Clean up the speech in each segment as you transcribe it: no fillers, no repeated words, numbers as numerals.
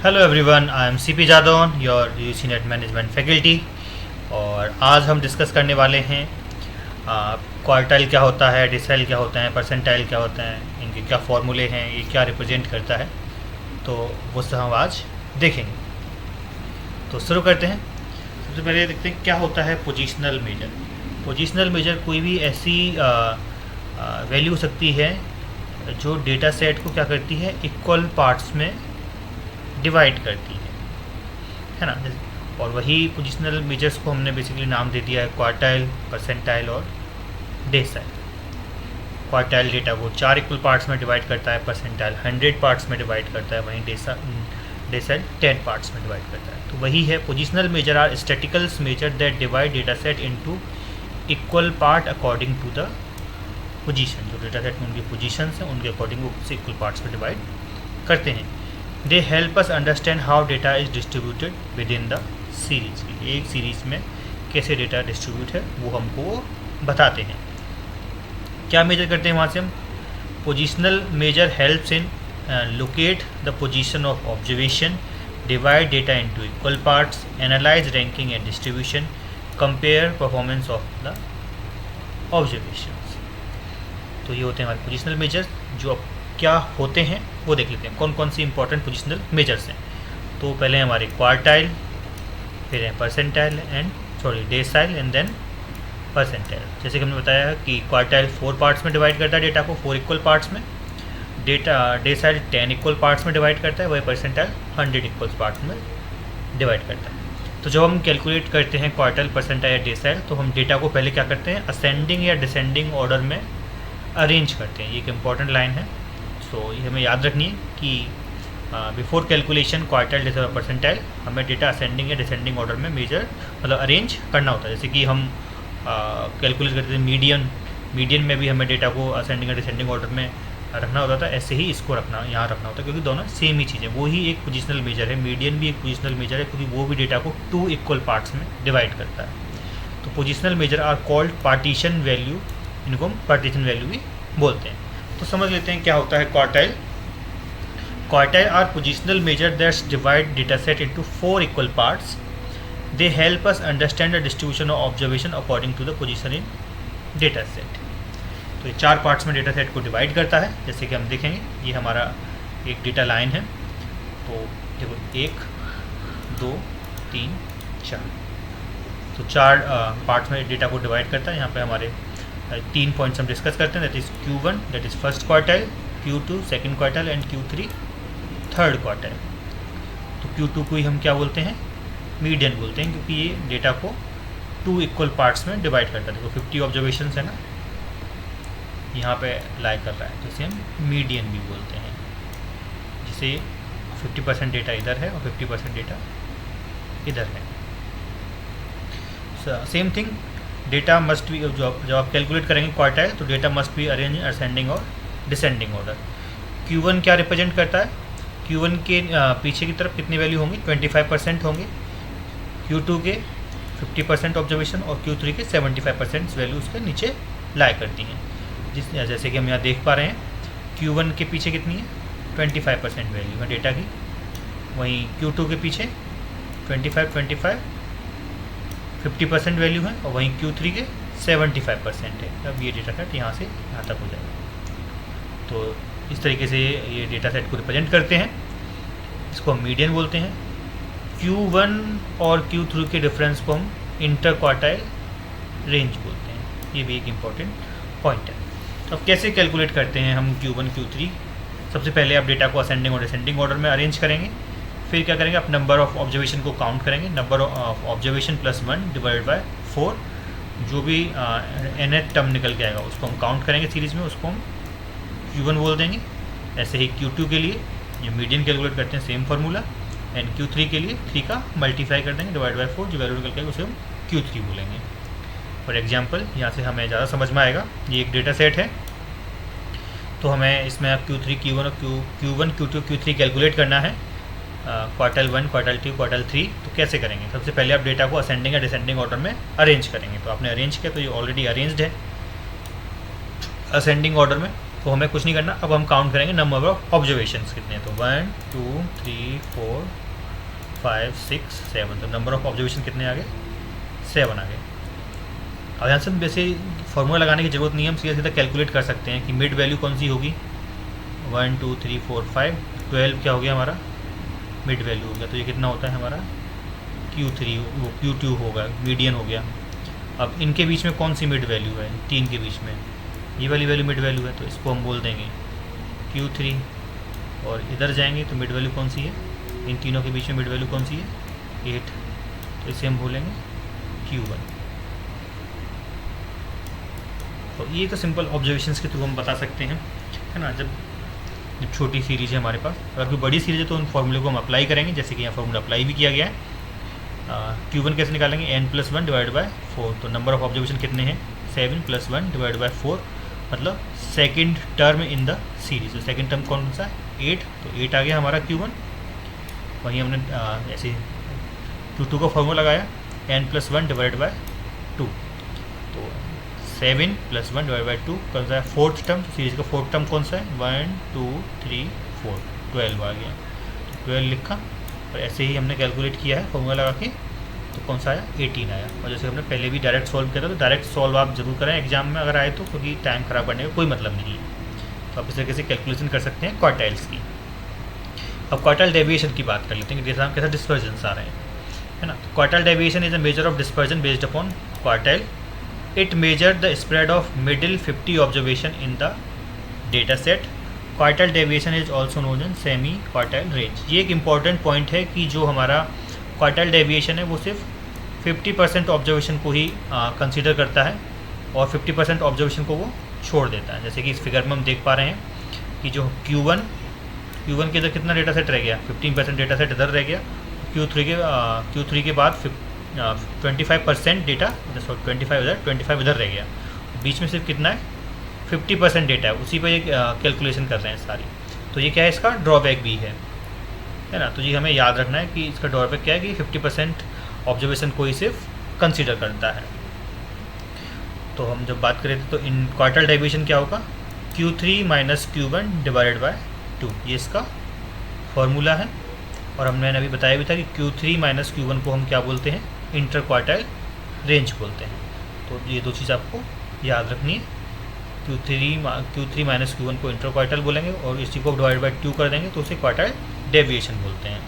Hello everyone, I am CP Jadaun, your UG NET management faculty. और आज हम discuss करने वाले हैं क्वार्टाइल क्या होता है, डिसाइल क्या होता है, परसेंटाइल क्या होता है, इनके क्या फॉर्मूले हैं, ये क्या रिप्रेजेंट करता है, तो वो सब हम आज देखेंगे। तो शुरू करते हैं। सबसे पहले देखते हैं क्या होता है पोजिशनल मेजर। पोजिशनल मेजर कोई भी ऐसी वैल्यू हो सकती है जो डेटा सेट को क्या करती है, इक्वल पार्ट्स में डिवाइड करती है ना। और वही पोजिशनल मेजर्स को हमने बेसिकली नाम दे दिया है क्वार्टाइल, परसेंटाइल और डेसाइल। क्वार्टाइल डेटा को 4 इक्वल पार्ट्स में डिवाइड करता है, परसेंटाइल 100 पार्ट्स में डिवाइड करता है, वहीं डेसाइल 10 पार्ट्स में डिवाइड करता है। तो वही है positional measure or statisticals measure that divide data set into equal part according to the position. जो डेटा सेट में उनकी पोजीशंस हैं उनके अकॉर्डिंग वो उसे इक्वल पार्ट्स में डिवाइड करते हैं। दे help us understand how data is distributed with in the series. एक सीरीज में कैसे डेटा डिस्ट्रीब्यूट है वो हमको बताते हैं। क्या मेजर करते हैं वहाँ से हम? Positional measure helps in locate the position of observation, divide data into equal parts, analyse ranking and distribution, compare performance of the observations. तो ये होते हैं हमारे पोजिशनल मेजर्स। जो अब क्या होते हैं वो देख लेते हैं, कौन कौन सी इंपॉर्टेंट पोजिशनल मेजर्स हैं। तो पहले हमारे क्वार्टाइल, फिर है percentile decile and then percentile. जैसे कि हमने बताया कि क्वार्टाइल 4 पार्ट्स में डिवाइड करता है डेटा को, 4 इक्वल पार्ट्स में। डेसाइल 10 इक्वल पार्ट्स में डिवाइड करता है, वही परसेंटाइल 100 इक्वल पार्ट्स में डिवाइड करता है। तो जब हम कैलकुलेट करते हैं क्वार्टाइल, परसेंटाइल या डेसाइल, तो हम डेटा को पहले क्या करते हैं, असेंडिंग या डिसेंडिंग ऑर्डर में अरेंज करते हैं। ये एक इम्पॉर्टेंट लाइन है, सो ये हमें याद रखनी है कि बिफोर कैलकुलेशन क्वार्टाइल, डेसाइल और परसेंटाइल हमें डेटा असेंडिंग या डिसेंडिंग ऑर्डर में मेजर मतलब अरेंज करना होता है। जैसे कि हम कैलकुलेट करते थे मीडियन में भी हमें डेटा को असेंडिंग या डिसेंडिंग ऑर्डर में रखना होता था, ऐसे ही इसको यहाँ रखना होता है, क्योंकि दोनों सेम ही चीज़ है। वो ही एक पोजिशनल मेजर है, मीडियन भी एक पोजिशनल मेजर है, क्योंकि वो भी डेटा को 2 इक्वल पार्ट्स में डिवाइड करता है। तो positional measure are called partition value, इनको हम पार्टीशन वैल्यू भी बोलते हैं। तो समझ लेते हैं क्या होता है quartile. Quartile are positional measure that's divide data set into 4 equal parts. They help us understand the distribution of observation according to the position in data set. तो ये 4 पार्ट्स में डेटा सेट को डिवाइड करता है। जैसे कि हम देखेंगे, ये हमारा एक डेटा लाइन है। तो देखो 1 2 3 4, तो 4 पार्ट्स में डेटा को डिवाइड करता है। यहाँ पे हमारे 3 पॉइंट्स हम डिस्कस करते हैं, that is Q1 that is first quartile, Q2 second quartile and Q3 third quartile. तो Q2 को ही हम क्या बोलते हैं, मीडियन बोलते हैं, क्योंकि ये डेटा को 2 इक्वल पार्ट्स में डिवाइड करता है। देखो 50 ऑब्जर्वेशन है ना, यहाँ पे लाई कर रहा है, तो इसे हम मीडियन भी बोलते हैं। जिसे 50% डेटा इधर है और 50% डेटा इधर है। Same thing, data must be, जब आप कैलकुलेट करेंगे क्वार्टाइल, तो data must be arrange ascending और डिसेंडिंग ऑर्डर। Q1 क्या रिप्रेजेंट करता है? Q1 के पीछे की तरफ कितनी वैल्यू होंगी, 25% होंगे। Q2 के 50% ऑब्जर्वेशन और Q3 के 75% वैल्यू उसके नीचे लाई करती हैं। जैसे कि हम यहाँ देख पा रहे हैं, Q1 के पीछे कितनी है, 25% वैल्यू है डेटा की। वहीं Q2 के पीछे 25 50% वैल्यू है, और वहीं Q3 के 75% है। अब ये डेटा सेट यहाँ से यहाँ तक हो जाएगा। तो इस तरीके से ये डेटा सेट को रिप्रेजेंट करते हैं। इसको हम मीडियन बोलते हैं। Q1 और Q3 के डिफरेंस को हम इंटर क्वार्टाइल रेंज बोलते हैं। ये भी एक इम्पॉर्टेंट पॉइंट है। अब कैसे कैलकुलेट करते हैं हम Q1 Q3? सबसे पहले आप डेटा को असेंडिंग और डिसेंडिंग ऑर्डर में अरेंज करेंगे। फिर क्या करेंगे, आप नंबर ऑफ़ ऑब्जर्वेशन को काउंट करेंगे। Number of observation plus 1 divide by 4, जो भी nth टर्म निकल के आएगा उसको हम काउंट करेंगे सीरीज़ में, उसको हम Q1 बोल देंगे। ऐसे ही Q2 के लिए ये मीडियन कैलकुलेट करते हैं, सेम फार्मूला। एंड Q3 के लिए 3 का मल्टीप्लाई कर देंगे डिवाइड बाय 4, जो वैल्यू निकल के आएगा उसे हम Q3 बोलेंगे। फॉर एग्जाम्पल, यहाँ से हमें ज़्यादा समझ में आएगा। ये एक डेटा सेट है, तो हमें इसमें आप Q3 Q1 और Q1 Q2 Q3 कैलकुलेट करना है। Quartile 1 quartile 2 quartile 3। तो कैसे करेंगे, सबसे पहले आप डेटा को असेंडिंग या डिसेंडिंग ऑर्डर में अरेंज करेंगे। तो आपने अरेंज किया, तो ये ऑलरेडी अरेंज्ड है असेंडिंग ऑर्डर में। तो हमें कुछ नहीं करना, अब हम काउंट करेंगे नंबर ऑफ ऑब्जर्वेशंस कितने हैं। तो 1 2 3 4 5 6 7, तो नंबर ऑफ ऑब्जर्वेशन कितने आ गए, 7 आ गए। अब यहाँ से वैसे फार्मूला लगाने की ज़रूरत नहीं है, हम सीधा सीधा कैलकुलेट कर सकते हैं कि मिड वैल्यू कौन सी होगी। 1 2 3 4 5 12 क्या हो गया हमारा, मिड वैल्यू हो गया। तो ये कितना होता है हमारा Q3, वो Q2 होगा, मीडियन हो गया। अब इनके बीच में कौन सी मिड वैल्यू है, 3 के बीच में ये वाली वैल्यू मिड वैल्यू है, तो इसको हम बोल देंगे Q3। और इधर जाएंगे तो मिड वैल्यू कौन सी है, इन तीनों के बीच में मिड वैल्यू कौन सी है, 8, तो इसे हम बोलेंगे Q1। तो ये तो सिंपल ऑब्जर्वेशंस के थ्रू हम बता सकते हैं, है ना। जब छोटी सीरीज है हमारे पास, अगर कोई बड़ी सीरीज है तो उन फॉर्मूले को हम अप्लाई करेंगे, जैसे कि यहाँ फॉर्मूला अप्लाई भी किया गया है। Q1 कैसे निकालेंगे, n+1 डिवाइड बाय 4। तो नंबर ऑफ ऑब्जर्वेशन कितने हैं, 7 + 1 डिवाइड बाय 4, मतलब second term in the series. तो सेकंड टर्म कौन सा, 8, तो 8 आ गया हमारा Q1। वहीं हमने ऐसे Q2 का फॉर्मूला लगाया, n+1 डिवाइड बाय 2। तो 7 + 1 डिवाइड बाय 2 कौन सा है, फोर्थ टर्म। सीरीज का फोर्थ टर्म कौन सा है, 1 2 3 4, 12 आ गया। तो 12 लिखा, और ऐसे ही हमने कैलकुलेट किया है फॉर्मूला लगा के, तो कौन सा आया, 18 आया। और जैसे हमने पहले भी डायरेक्ट सॉल्व किया था, तो डायरेक्ट सॉल्व आप जरूर करें एग्जाम में अगर आए तो, क्योंकि टाइम ख़राब करने का कोई मतलब नहीं है। तो आप इस तरीके से कैलकुलेशन कर सकते हैं क्वार्टाइल्स की। अब क्वार्टाइल डेविएशन की बात कर लेते हैं कि जैसा हम कैसा डिस्पर्जन्स आ रहे हैं, है ना। तो quartile deviation is a measure of dispersion based upon quartile. It measure the spread of middle 50 observation in the data set. Quartile deviation is also known as semi quartile range. ये एक important point है कि जो हमारा quartile deviation है वो सिर्फ 50% observation को ही कंसीडर करता है, और 50% ऑब्जर्वेशन को वो छोड़ देता है। जैसे कि इस फिगर में हम देख पा रहे हैं कि जो Q1 के इधर कितना डेटा सेट रह गया, 15% डेटा सेट इधर रह गया। Q3 के बाद 25% डेटा, 25 इधर रह गया, बीच में सिर्फ कितना है, 50% डेटा है, उसी पर ये कैलकुलेशन कर रहे हैं सारी। तो ये क्या है, इसका ड्रॉबैक भी है ना। तो ये हमें याद रखना है कि इसका ड्रॉबैक क्या है कि 50% ऑब्जर्वेशन को ही सिर्फ कंसीडर करता है। तो हम जब बात करें तो इन क्वार्टाइल डेविएशन क्या होगा, Q3 - Q1 डिवाइडेड बाय 2, ये इसका फॉर्मूला है। और हमने अभी बताया भी था कि Q3 - Q1 को हम क्या बोलते हैं, इंटर क्वार्टाइल रेंज बोलते हैं। तो ये दो चीज़ आपको याद रखनी है, Q3 - Q1 को इंटर क्वार्टाइल बोलेंगे, और इसी को डिवाइड बाय 2 कर देंगे तो उसे क्वार्टाइल डेविएशन बोलते हैं।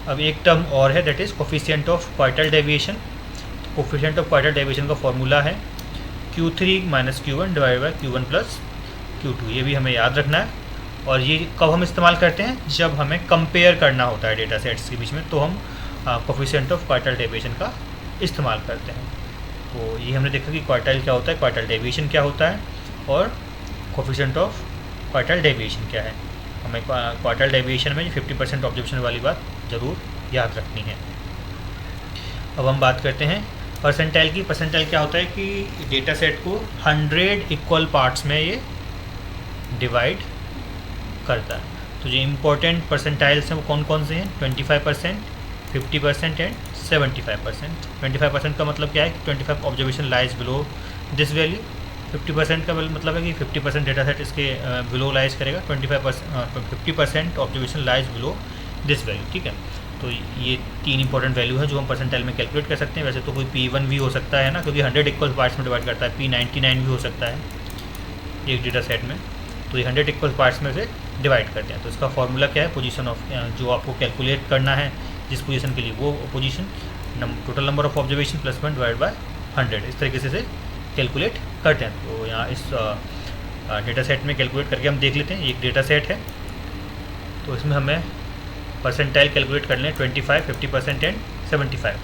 अब एक टर्म और है, that is coefficient of quartile deviation. Coefficient of quartile deviation का फॉर्मूला है Q3 - Q1 divide by Q1 + Q2। ये भी हमें याद रखना है। और ये कब हम इस्तेमाल करते हैं, जब हमें कंपेयर करना होता है डेटा सेट्स के बीच में, तो हम कोफिशिएंट ऑफ क्वार्टाइल डेविएशन का इस्तेमाल करते हैं। तो ये हमने देखा कि क्वार्टाइल क्या होता है, क्वार्टाइल डेविएशन क्या होता है, और कोफिशिएंट ऑफ क्वार्टाइल डेविएशन क्या है। हमें क्वार्टाइल डेविएशन में 50% ऑब्जर्वेशन वाली बात ज़रूर याद रखनी है। अब हम बात करते हैं परसेंटाइल की। परसेंटाइल क्या होता है कि डेटा सेट को 100 इक्वल पार्ट्स में ये डिवाइड करता है। तो जो इम्पोर्टेंट परसेंटाइल्स हैं वो कौन कौन से हैं, 25%, 50% एंड 75%। 25% का मतलब क्या है कि 25 observation lies below this value. 50% का मतलब है कि 50% डेटा सेट इसके बिलो लाइज करेगा, 50% observation lies below this value, ठीक है। तो ये 3 इंपॉर्टेंट वैल्यू है जो हम परसेंटाइल में कैलकुलेट कर सकते हैं। वैसे तो कोई P1 भी हो सकता है ना, क्योंकि 100 इक्वल पार्ट्स में डिवाइड करता है। P99 भी हो सकता है एक डेटा सेट में, तो ये 100 इक्वल पार्ट्स में से डिवाइड करते हैं। तो इसका फॉर्मूला क्या है, पोजीशन ऑफ, जो आपको कैलकुलेट करना है जिस पोजीशन के लिए, वो position total number of observation +1 divide by 100, इस तरीके से कैलकुलेट करते हैं। तो यहाँ इस डेटा सेट में कैलकुलेट करके हम देख लेते हैं। एक डेटा सेट है तो इसमें हमें परसेंटाइल कैलकुलेट कर लें 25, 50% एंड 75।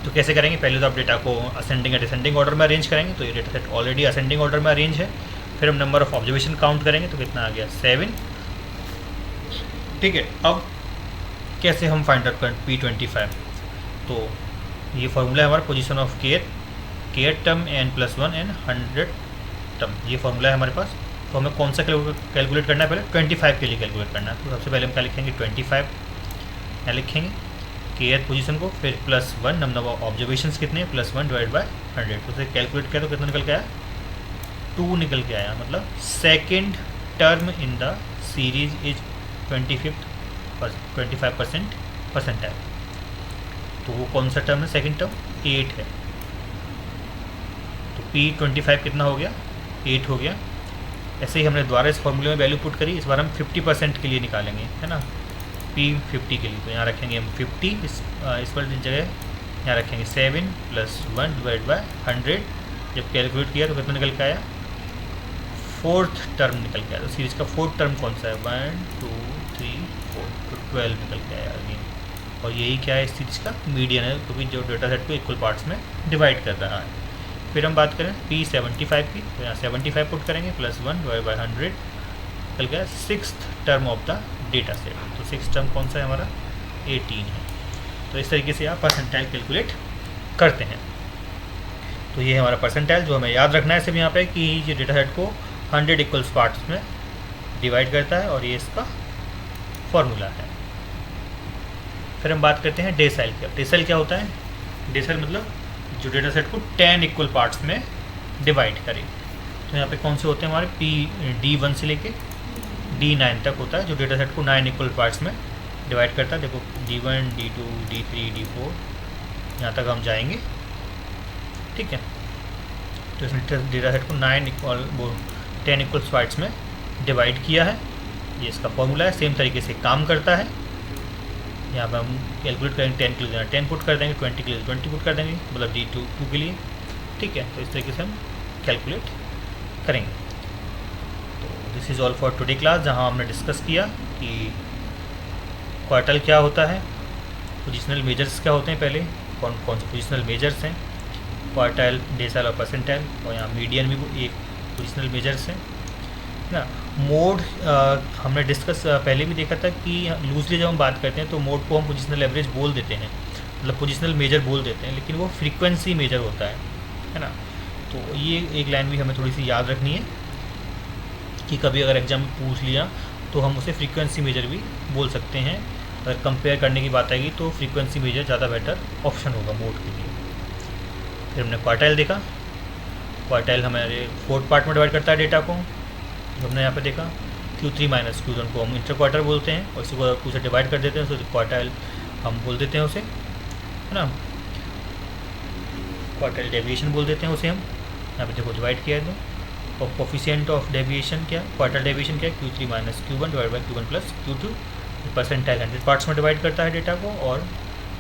तो कैसे करेंगे, पहले तो आप डेटा को असेंडिंग या डिसेंडिंग ऑर्डर में अरेंज करेंगे। तो ये data set already ascending order में अरेंज है। फिर हम नंबर ऑफ ऑब्जर्वेशन काउंट करेंगे, तो कितना आ गया, 7, ठीक है। अब कैसे हम फाइंड आउट करें P25, तो ये फॉर्मूला है हमारा position of kth term n+1 and 100 term, ये फॉर्मूला है हमारे पास। तो हमें कौन सा कैलकुलेट करना है, पहले 25 के लिए कैलकुलेट करना है। तो सबसे पहले हम क्या लिखेंगे, 25 यहाँ लिखेंगे kth पोजीशन को, फिर +1 नंबर ऑफ ऑब्जर्वेशन कितने, +1 डिवाइड बाय 100। तो उसे कैलकुलेट किया तो कितना निकल के आया, 2 निकल के आया, मतलब second term in the series is 25% percentile. तो वो कौन सा टर्म है? सेकेंड टर्म 8 है। तो P25 कितना हो गया? 8 हो गया। ऐसे ही हमने दोबारा इस फॉर्मूले में वैल्यू पुट करी, इस बार हम 50% के लिए निकालेंगे, है ना, P50 के लिए। तो यहाँ रखेंगे हम 50, इस पर जगह यहाँ रखेंगे 7 + 1 / 100। जब कैलकुलेट किया तो कितना निकल के आया? 4th टर्म निकल के आया। तो सीरीज का 4th टर्म कौन सा है? 1 2 3 4, तो 12 निकल के आया अगेन। और यही क्या है? इस सीरीज का मीडियन है, क्योंकि जो डेटा सेट को इक्वल पार्ट्स में डिवाइड कर रहा है। फिर हम बात करें P75 की, तो यहाँ 75 पुट करेंगे +1 / 100 निकल गया 6th term of the data set. तो 6th टर्म कौन सा है हमारा? 18 है। तो इस तरीके से आप परसेंटाइल कैलकुलेट करते हैं। तो ये है हमारा परसेंटाइल, जो हमें याद रखना है सिर्फ यहाँ पे कि ये डेटा सेट को 100 इक्वल्स पार्ट्स में डिवाइड करता है, और ये इसका फॉर्मूला है। फिर हम बात करते हैं डेसाइल क्या। डेसाइल क्या होता है? डेसाइल मतलब जो डेटा सेट को 10 इक्वल पार्ट्स में डिवाइड करे। तो यहाँ पे कौन से होते हैं हमारे? D1 से लेके D9 तक होता है, जो डेटा सेट को 9 इक्वल पार्ट्स में डिवाइड करता है। देखो D1 D2 D3 D4 यहाँ तक हम जाएंगे, ठीक है। तो इसने डेटा सेट को 10 इक्वल पार्ट्स में डिवाइड किया है। ये इसका फॉर्मूला है, सेम तरीके से काम करता है। यहाँ पर हम कैलकुलेट करेंगे 10 के लिए 10 पुट कर देंगे, 20 के लिए 20 पुट कर देंगे, मतलब D2 के लिए, ठीक है। तो इस तरीके से हम कैलकुलेट करेंगे। तो this is all for today class, जहाँ हमने डिस्कस किया कि क्वार्टाइल क्या होता है, पोजिशनल मेजर्स क्या होते हैं, पहले कौन कौन से पोजिशनल मेजर्स हैं, क्वार्टाइल, डेसाइल और परसेंटाइल, और यहाँ मीडियन भी एक पोजिशनल मेजर्स हैं ना। मोड हमने डिस्कस पहले भी देखा था कि लूजली जब हम बात करते हैं तो मोड को हम पोजिशनल एवरेज बोल देते हैं, मतलब पोजिशनल मेजर बोल देते हैं, लेकिन वो फ्रीक्वेंसी मेजर होता है ना। तो ये एक लाइन भी हमें थोड़ी सी याद रखनी है कि कभी अगर एग्जाम में पूछ लिया तो हम उसे फ्रीक्वेंसी मेजर भी बोल सकते हैं। अगर कंपेयर करने की बात आएगी तो फ्रीक्वेंसी मेजर ज़्यादा बेटर ऑप्शन होगा मोड के लिए। फिर हमने क्वार्टाइल देखा। क्वार्टाइल हमारे 4th पार्ट में डिवाइड करता है डेटा को, जो हमने यहाँ पे देखा। Q3 - Q1 को हम इंटर क्वार्टर बोलते हैं, और इसी को Q से डिवाइड कर देते हैं, तो क्वार्टाइल हम बोल देते हैं उसे, है ना, क्वार्टाइल डेविएशन बोल देते हैं उसे हम। यहाँ पे देखो डिवाइड किया है, तो और कोफिशिएंट ऑफ डेविएशन क्या है, क्वार्टाइल डेविएशन क्या है? Q3 - Q1 / Q1 + Q2। Percentile 100 parts में डिवाइड करता है डेटा को, और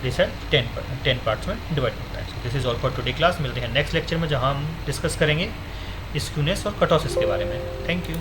डेसाइल 10 पार्ट्स में डिवाइड करता है। So this is all for today class. मिलते हैं नेक्स्ट लेक्चर में, जहाँ हम डिस्कस करेंगे स्क्यूनेस और कर्टोसिस के बारे में। Thank you.